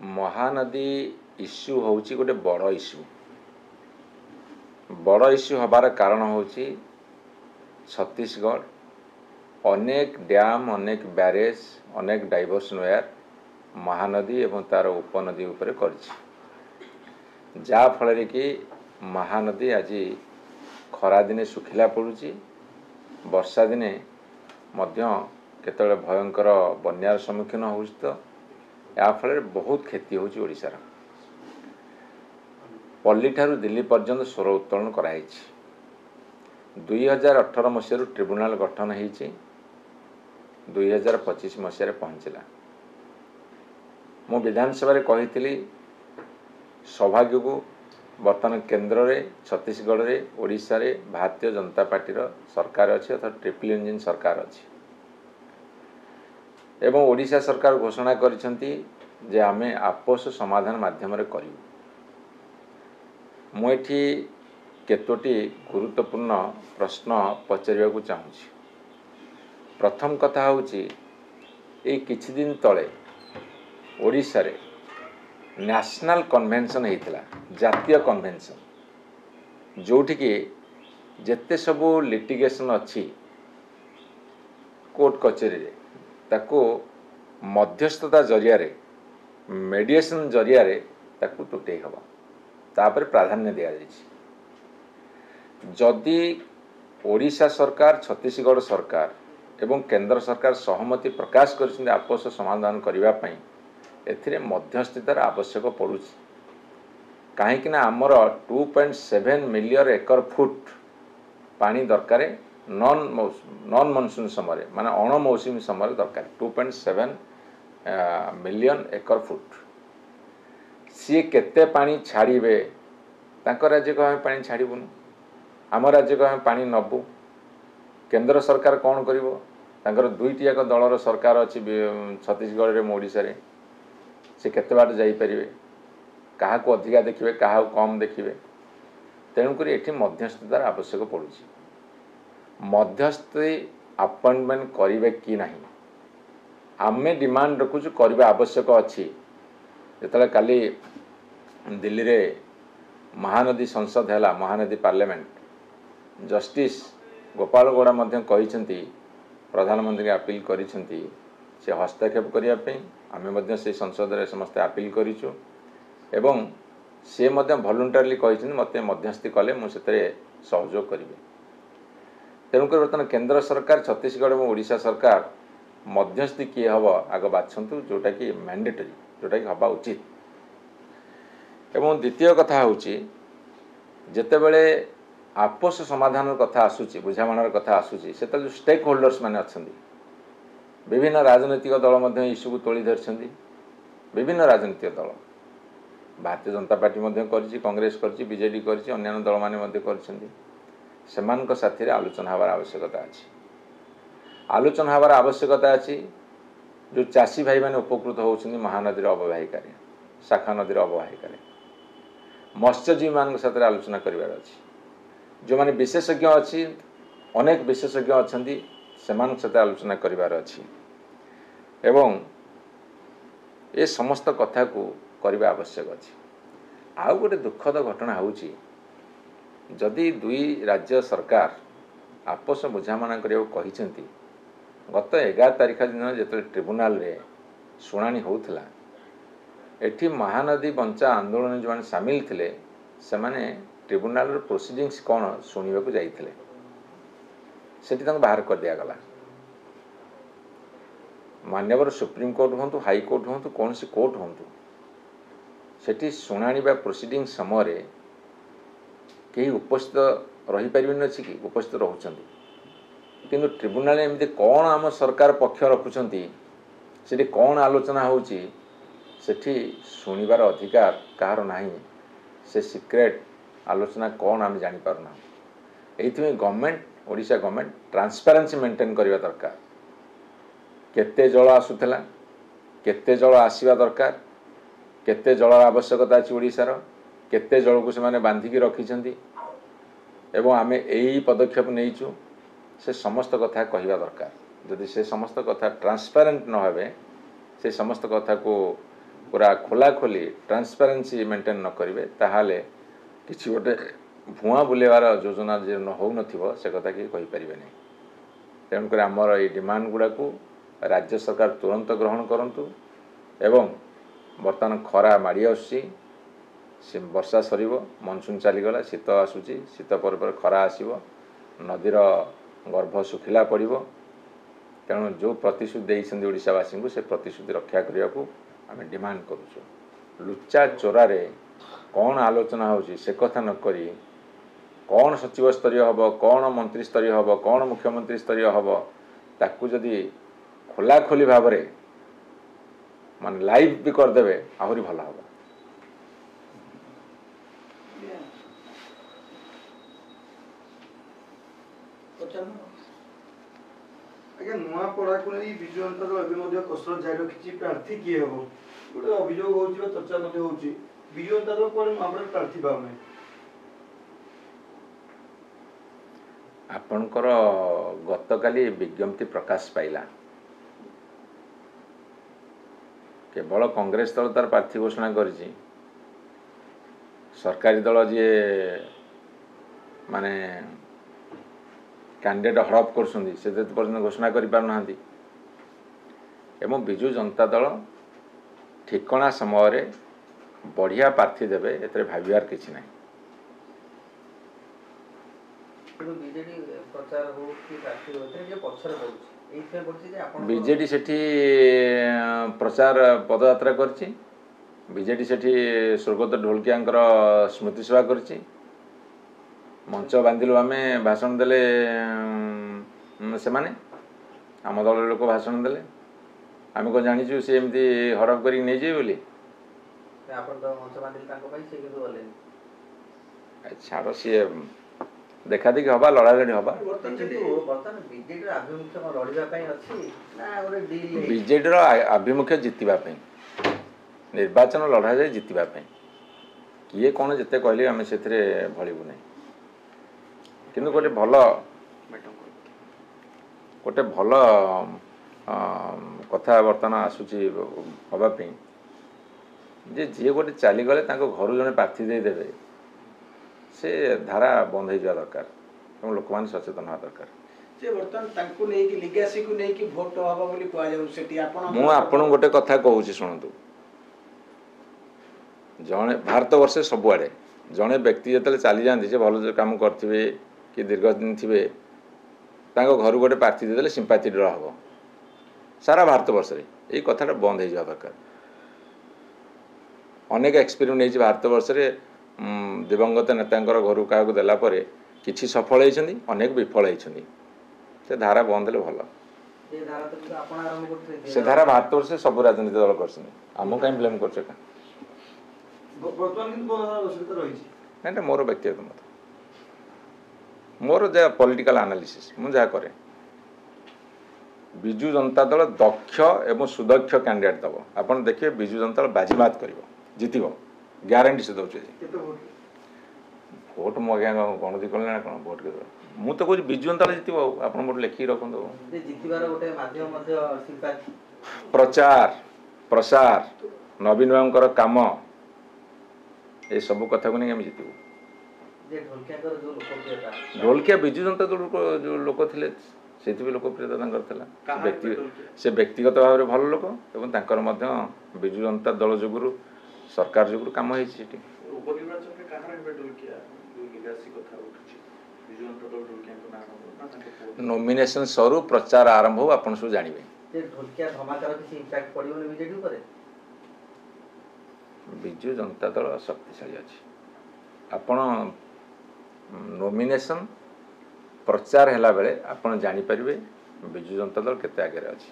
Mahanadi issue होची गोटे बड़ इश्यू हबार कारण होची छत्तीसगढ़ अनेक डैम अनेक बैरेज अनेक डाइवर्सन वेयर महानदी एवं तार उपनदी उपरे करछि जा फल कि महानदी आज खरा दिने सुखिला पड़ुछि वर्षा दिने मध्य केतले भयंकर बन्यार सम्मुखीन होउछि तो या फल बहुत क्षति होउछि ओडिशार पल्ली ठारू दिल्ली पर्यंत स्वर उत्तोलन कराई 2018 मसीह ट्रिब्यूनाल गठन होइछि 2025 मसीह पहुँचला मु विधानसभा कही सौभाग्य को बर्तमान केन्द्र में छत्तीसगढ़ में ओडिशा रे भारतीय जनता पार्टी सरकार अच्छी अर्थात ट्रिपल इंजिन सरकार अच्छी एवं ओडिशा सरकार घोषणा करिसेंती जे आमे आपस समाधान माध्यम करूँ मुझे केतोटी गुरुत्वपूर्ण प्रश्न पचार को चाहूँगी प्रथम कथा हूँ ये किछि दिन तले ओडिशा रे नेशनल कन्वेंशन होता जातीय कन्वेंशन जोठी कि जेते सबू लिटिगेशन अच्छी कोर्ट कचेरी रे ताको मध्यस्थता जरिया रे मेडिएशन जरिया रे ताको टुटे हबा तापर प्राधान्य दिया जदि ओडिशा सरकार छत्तीसगढ़ सरकार एवं केंद्र सरकार सहमति प्रकाश कर आपस समाधान करने एथिरे मध्यस्थितार आवश्यक पड़ू कहीं आमर 2.7 मिलियन एकर फुट पानी दरकार नॉन मॉनसून समय माने अण मौसुमी समय दरकार 2.7 मिलियन एकर फुट सी केते पानी छाड़े तांको राज्य को आम पानी छाड़बुनु आम राज्य को आम पानी नबु केंद्र सरकार कौन करिवो तांकर दुईटी जाक दलर सरकार अच्छी छत्तीसगढ़ में ओडिशा रे से केते बाट जाई परिवे कहा को अधिका देखिए कहा कम देखिए तेणुक ये मध्यस्थतार आवश्यक पड़ुछि मध्यस्थी अपॉइंटमेंट करेंगे कि नहीं आमे डिमांड रखुचु करबा आवश्यक अच्छी जिते काली दिल्ली रे महानदी संसद है महानदी पार्लियामेंट जस्टिस गोपाल गौड़ा मध्य कहिसेंती प्रधानमंत्री अपील करिसेंती से हस्तक्षेप करने आम से संसद रे समस्त अपील करिछु एवं से मध्य वॉलंटरली कहिसेंती मते मध्यस्थी कले मुझे सहयोग करेंगे तेणुक बर्तमान केंद्र सरकार छत्तीसगढ़ और ओडिशा सरकार मध्यस्थी किए हम आग बाछंतु जोटा कि मैंडेटरी जोटा कि हवा उचित एवं द्वितीय कथा हूँ जितेबले आपस समाधान कथा आसूची बुझामणार कथा आसूची से जो स्टेक होल्डर्स माने अच्छंदी विभिन्न राजनैतिक दल इश्यू को तोली धरछंदी विभिन्न राजनैतिक दल भारतीय जनता पार्टी करिछि कांग्रेस करिछि बीजेडी करिछि अन्य दल माने करिसेंती सेमानक साथी आलोचना हबार आवश्यकता अछि आलोचना हबार आवश्यकता अछि जो चाषी भाई मैंने उपकृत होउछंदी महानदी अववाहिकार शाखा नदी अववाहिकार मत्स्यजीवी मान साथ आलोचना करिवार अछि जो माने विशेषज्ञ अच्छी अनेक विशेषज्ञ अच्छा सेमान साथ आलोचना करिवार अछि एवं ये समस्त कथा को करबा आवश्यक अछि आउ गोटे दुखद घटना होउछि जदि दुई राज्य सरकार आपस बुझामणा करियो कहिसेंती गत 11 तारिख दिन जो ट्रिब्यूनाल रे शुणाणी होउथला एठी महानदी बंचा आंदोलन जो सामिल थिले से माने ट्रिब्यूनाल प्रोसीडिंग्स कौन शुणा जाइए से बाहर कर दिया गला मान्यवर सुप्रीम कोर्ट हूँ हाई कोर्ट हूँ कौन सी कोर्ट हूँ सेठी शुणाणी प्रोसीडिंग समय कहीं उपस्थित रही पारे अच्छी कि उपस्थित रोचंती किंतु ट्रिब्यूनाल एमती कौन आम सरकार पक्ष रखुंट से कौन आलोचना होची सेठी शुणिबार अधिकार कहार नाही से सिक्रेट आलोचना कौन आम जापारना ये government Odisha government transparency maintain करने दरकार केते जल आसूला केते जल आसवा दरकार केते जल आवश्यकता अच्छी ओडिशार केते जल को से बांधिकी रखिंट एवं आम यही पदक्षेप नहींचु से समस्त कथा कहवा दरकार जदि से समस्त कथा ट्रांसपेरेंट न होवे से समस्त कथा को पूरा खोला खोली ट्रांसपेरेन्सी मेंटेन न करेंगे ताहले किसी गोटे भुआ बुलेवार योजना जे न हो से कथा कि कहीपर नहीं। तेणुक आमर ये डिमांड गुड़ा को राज्य सरकार तुरंत ग्रहण करूँ एवं बर्तमान खरा माड़ी आसी वर्षा सर मनसून चलीगला शीत आसूची शीत पर खरा आसव नदीर गर्भ शुखिला पड़ो तेणु जो प्रतिश्रुति देते ओडावासी को से प्रतिश्रुति रक्षा करने को आम डिमांड करुचु। लुचा चोरार कौन आलोचना होची से कथा न करी कौन सचिव स्तरीय हम कौन मंत्री स्तरीय हम कौन मुख्यमंत्री स्तरीय हम ताकू जदि खोला खोली भाव मान लाइव भी करदे आहरी भल हम। आज्ञा नुआपड़ा को नहीं विजु जनता दल अभी कसरत जारी रखी प्रार्थी किए हम गोटे अभियोग हो चर्चा हो विजु जनता दल कौन नुआपड़ा प्रार्थी पाऊना आपणकर गतकाली विज्ञप्ति प्रकाश पाइला केवल कांग्रेस दल तार प्रार्थी घोषणा करिछि सरकारी दल जी माने कैंडिडेट हड़प कर घोषणा कर विजु जनता दल ठिकणा समय बढ़िया प्रार्थी देवे ए भावार किसी ना। बीजेडी सेठी प्रचार पदयात्रा करछि बीजेडी सेठी स्वर्गत ढोलकिया स्मृति सभा करछि मंच बांधिलु आम भाषण देले से माने आम दल लोक भाषण देले आम कौन जाचु सी एमती हड़प कर नहीं जाए बोली छाड़ सी देखा देखी हवा लड़ा लड़ी हवा बीजेडी आभिमुख्य जितवाई निर्वाचन लड़ा जाए जितवाई किए कौन जिते कहले आम से भलू नहीं किंतु गोटे भल कथा बर्तमान आसूची हवापी जे जी गोटे चलीगले घर जड़े प्रार्थी देदेवे से धारा बंद हो जावा दरकार लोक मैंने सचेतन हवा दरकार। मुझे गोटे कथा कहूँ शुणु जड़े भारत वर्षे सबुआड़े जड़े व्यक्ति जो चली जाती भल कम करेंगे कि दीर्घ दिन थे घर गोटे प्रार्थी देदेले सिंपाथी ड्र हम सारा भारत वर्ष ये कथाटा बंद हो जावा दरकार। अनेक एक्सपेरिमेंट भारत वर्ष दिवंगत नेता घर क्या देला किसी सफल होती अनेक विफल होती से धारा बंद हेल्ले भल से धारा भारत वर्ष सब राजनीतिक दल करम कहीं ब्लेम कर मोर व्यक्तिगत मत मोर जहाँ पॉलिटिकल एनालिसिस मुझे करे बिजु जनता दल दक्ष एवं सुदक्ष कैंडिडेट दब आपन देखिए बिजु जनता दल बाजीमात कर जितब ग्यारंटी से दौचे भोट मो आज्ञा गणति कले ना कौन भोट के मुझे तो कह बिजु जनता दल जितब आप गोटे लिखिक रखु प्रचार प्रसार नवीन बाबूर काम ये सब कथा को नहीं आम जितबू ढोलकिया बिजु जनता दल जो लोक थे से लोकप्रियता से व्यक्तिगत भाव में भल लोक एवं बिजु जनता दल जुगुरु सरकार जुगुरु काम होती नॉमिनेशन सरू प्रचार आरंभ हो आप सब जानवे बिजु जनता दल शक्तिशाली अच्छी आपण नॉमिनेशन प्रचार हैला बेले आपण जानी परिबे बिजु जनता दल केते आगे अछि।